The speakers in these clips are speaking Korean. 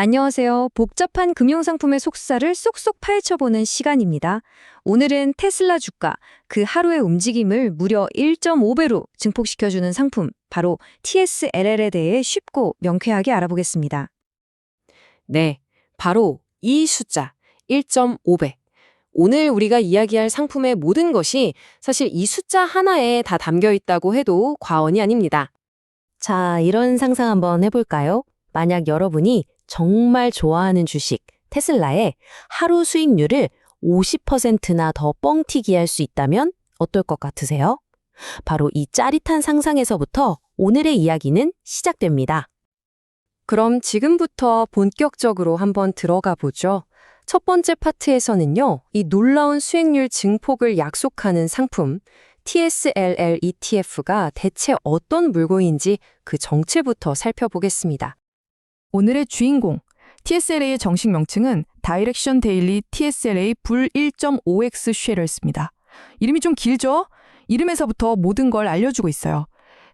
안녕하세요. 복잡한 금융상품의 속살을 쏙쏙 파헤쳐보는 시간입니다. 오늘은 테슬라 주가, 그 하루의 움직임을 무려 1.5배로 증폭시켜주는 상품, 바로 TSLL에 대해 쉽고 명쾌하게 알아보겠습니다. 네, 바로 이 숫자 1.5배. 오늘 우리가 이야기할 상품의 모든 것이 사실 이 숫자 하나에 다 담겨 있다고 해도 과언이 아닙니다. 자, 이런 상상 한번 해볼까요? 만약 여러분이 정말 좋아하는 주식, 테슬라의 하루 수익률을 50%나 더 뻥튀기 할 수 있다면 어떨 것 같으세요? 바로 이 짜릿한 상상에서부터 오늘의 이야기는 시작됩니다. 그럼 지금부터 본격적으로 한번 들어가 보죠. 첫 번째 파트에서는요, 이 놀라운 수익률 증폭을 약속하는 상품, TSLL ETF가 대체 어떤 물건인지 그 정체부터 살펴보겠습니다. 오늘의 주인공, TSLA의 정식 명칭은 다이렉션 데일리 TSLA 불 1.5X 쉐어스입니다. 이름이 좀 길죠? 이름에서부터 모든 걸 알려주고 있어요.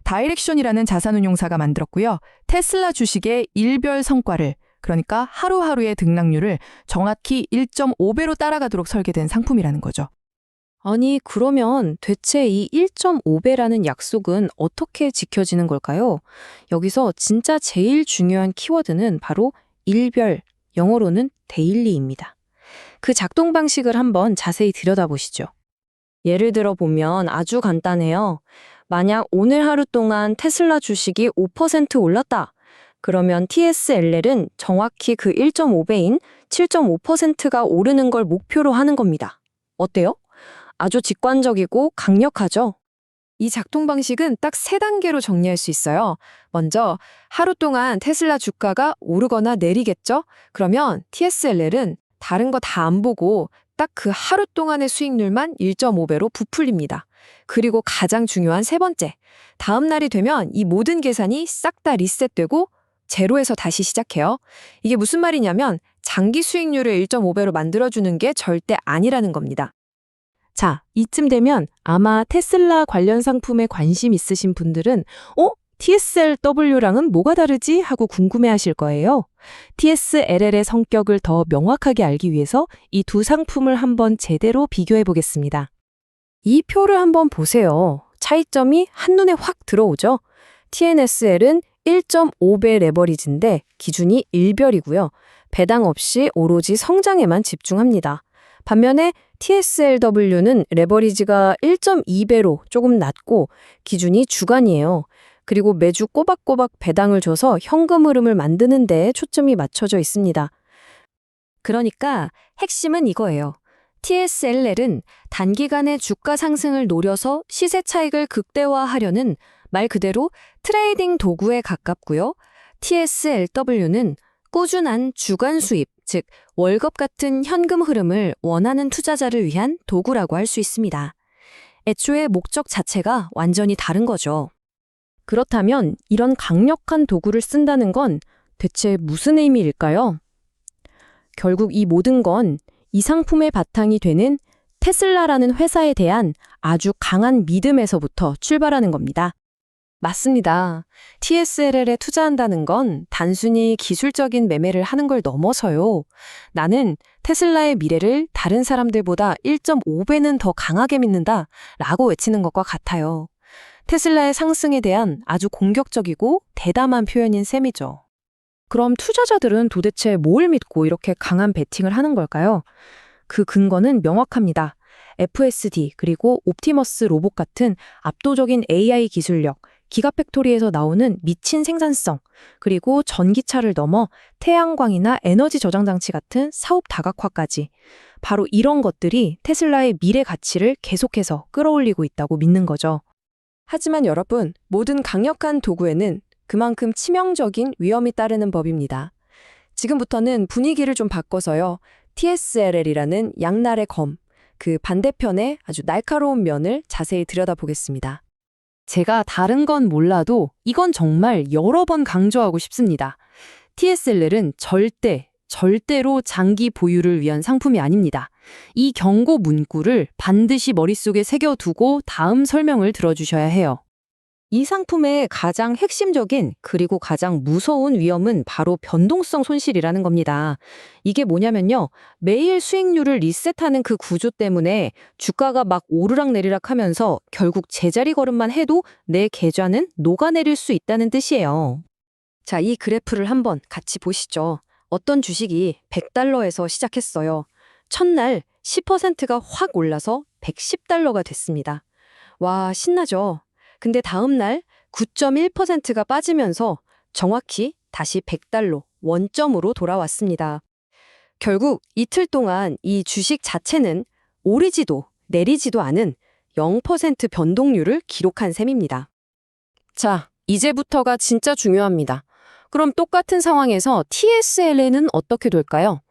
다이렉션이라는 자산운용사가 만들었고요. 테슬라 주식의 일별 성과를, 그러니까 하루하루의 등락률을 정확히 1.5배로 따라가도록 설계된 상품이라는 거죠. 아니, 그러면 대체 이 1.5배라는 약속은 어떻게 지켜지는 걸까요? 여기서 진짜 제일 중요한 키워드는 바로 일별, 영어로는 데일리입니다. 그 작동 방식을 한번 자세히 들여다보시죠. 예를 들어 보면 아주 간단해요. 만약 오늘 하루 동안 테슬라 주식이 5% 올랐다. 그러면 TSLL은 정확히 그 1.5배인 7.5%가 오르는 걸 목표로 하는 겁니다. 어때요? 아주 직관적이고 강력하죠? 이 작동 방식은 딱 세 단계로 정리할 수 있어요. 먼저 하루 동안 테슬라 주가가 오르거나 내리겠죠? 그러면 TSLL은 다른 거 다 안 보고 딱 그 하루 동안의 수익률만 1.5배로 부풀립니다. 그리고 가장 중요한 세 번째, 다음 날이 되면 이 모든 계산이 싹 다 리셋되고 제로에서 다시 시작해요. 이게 무슨 말이냐면 장기 수익률을 1.5배로 만들어주는 게 절대 아니라는 겁니다. 자, 이쯤 되면 아마 테슬라 관련 상품에 관심 있으신 분들은 TSLW랑은 뭐가 다르지? 하고 궁금해하실 거예요. TSLL의 성격을 더 명확하게 알기 위해서 이 두 상품을 한번 제대로 비교해 보겠습니다. 이 표를 한번 보세요. 차이점이 한눈에 확 들어오죠? TNSL은 1.5배 레버리지인데 기준이 일별이고요. 배당 없이 오로지 성장에만 집중합니다. 반면에 TSLW는 레버리지가 1.2배로 조금 낮고 기준이 주간이에요. 그리고 매주 꼬박꼬박 배당을 줘서 현금 흐름을 만드는 데에 초점이 맞춰져 있습니다. 그러니까 핵심은 이거예요. TSLL은 단기간의 주가 상승을 노려서 시세 차익을 극대화하려는 말 그대로 트레이딩 도구에 가깝고요. TSLW는 꾸준한 주간 수입, 즉 월급 같은 현금 흐름을 원하는 투자자를 위한 도구라고 할 수 있습니다. 애초에 목적 자체가 완전히 다른 거죠. 그렇다면 이런 강력한 도구를 쓴다는 건 대체 무슨 의미일까요? 결국 이 모든 건 이 상품의 바탕이 되는 테슬라라는 회사에 대한 아주 강한 믿음에서부터 출발하는 겁니다. 맞습니다. TSLL에 투자한다는 건 단순히 기술적인 매매를 하는 걸 넘어서요. 나는 테슬라의 미래를 다른 사람들보다 1.5배는 더 강하게 믿는다 라고 외치는 것과 같아요. 테슬라의 상승에 대한 아주 공격적이고 대담한 표현인 셈이죠. 그럼 투자자들은 도대체 뭘 믿고 이렇게 강한 베팅을 하는 걸까요? 그 근거는 명확합니다. FSD 그리고 옵티머스 로봇 같은 압도적인 AI 기술력, 기가팩토리에서 나오는 미친 생산성, 그리고 전기차를 넘어 태양광이나 에너지 저장 장치 같은 사업 다각화까지 바로 이런 것들이 테슬라의 미래 가치를 계속해서 끌어올리고 있다고 믿는 거죠. 하지만 여러분, 모든 강력한 도구에는 그만큼 치명적인 위험이 따르는 법입니다. 지금부터는 분위기를 좀 바꿔서요. TSLL이라는 양날의 검, 그 반대편의 아주 날카로운 면을 자세히 들여다보겠습니다. 제가 다른 건 몰라도 이건 정말 여러 번 강조하고 싶습니다. TSLL은 절대로 장기 보유를 위한 상품이 아닙니다. 이 경고 문구를 반드시 머릿속에 새겨두고 다음 설명을 들어주셔야 해요. 이 상품의 가장 핵심적인 그리고 가장 무서운 위험은 바로 변동성 손실이라는 겁니다. 이게 뭐냐면요. 매일 수익률을 리셋하는 그 구조 때문에 주가가 막 오르락내리락 하면서 결국 제자리 걸음만 해도 내 계좌는 녹아내릴 수 있다는 뜻이에요. 자, 이 그래프를 한번 같이 보시죠. 어떤 주식이 100달러에서 시작했어요. 첫날 10%가 확 올라서 110달러가 됐습니다. 와, 신나죠? 근데 다음 날 9.1%가 빠지면서 정확히 다시 100달러 원점으로 돌아왔습니다. 결국 이틀 동안 이 주식 자체는 오르지도 내리지도 않은 0% 변동률을 기록한 셈입니다. 자, 이제부터가 진짜 중요합니다. 그럼 똑같은 상황에서 TSL에는 어떻게 될까요?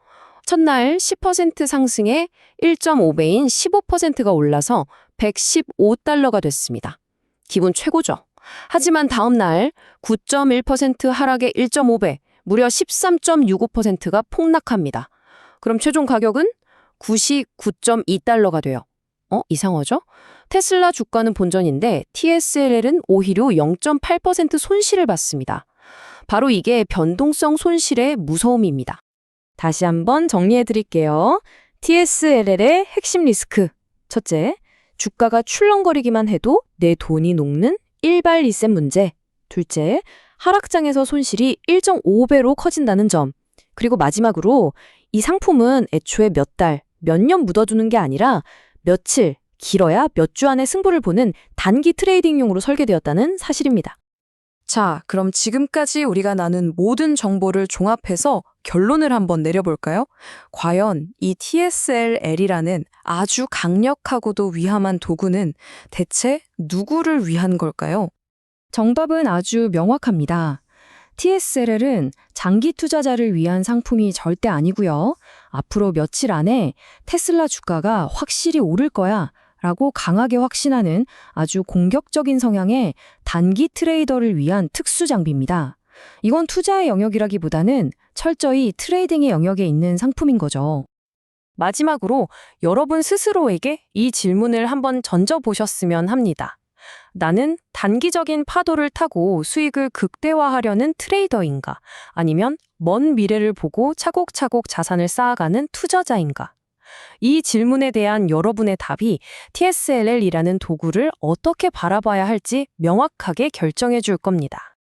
첫날 10% 상승에 1.5배인 15%가 올라서 115달러가 됐습니다. 기분 최고죠. 하지만 다음 날 9.1% 하락에 1.5배, 무려 13.65%가 폭락합니다. 그럼 최종 가격은 99.2달러가 돼요. 이상하죠? 테슬라 주가는 본전인데 TSL은 오히려 0.8% 손실을 봤습니다. 바로 이게 변동성 손실의 무서움입니다. 다시 한번 정리해 드릴게요. TSLL의 핵심 리스크. 첫째, 주가가 출렁거리기만 해도 내 돈이 녹는 일발 리셋 문제. 둘째, 하락장에서 손실이 1.5배로 커진다는 점. 그리고 마지막으로 이 상품은 애초에 몇 달, 몇 년 묻어두는 게 아니라 며칠, 길어야 몇 주 안에 승부를 보는 단기 트레이딩용으로 설계되었다는 사실입니다. 자, 그럼 지금까지 우리가 나눈 모든 정보를 종합해서 결론을 한번 내려볼까요? 과연 이 TSLL이라는 아주 강력하고도 위험한 도구는 대체 누구를 위한 걸까요? 정답은 아주 명확합니다. TSLL은 장기 투자자를 위한 상품이 절대 아니고요. 앞으로 며칠 안에 테슬라 주가가 확실히 오를 거야 라고 강하게 확신하는 아주 공격적인 성향의 단기 트레이더를 위한 특수 장비입니다. 이건 투자의 영역이라기보다는 철저히 트레이딩의 영역에 있는 상품인 거죠. 마지막으로 여러분 스스로에게 이 질문을 한번 던져보셨으면 합니다. 나는 단기적인 파도를 타고 수익을 극대화하려는 트레이더인가? 아니면 먼 미래를 보고 차곡차곡 자산을 쌓아가는 투자자인가? 이 질문에 대한 여러분의 답이 TSLL이라는 도구를 어떻게 바라봐야 할지 명확하게 결정해 줄 겁니다.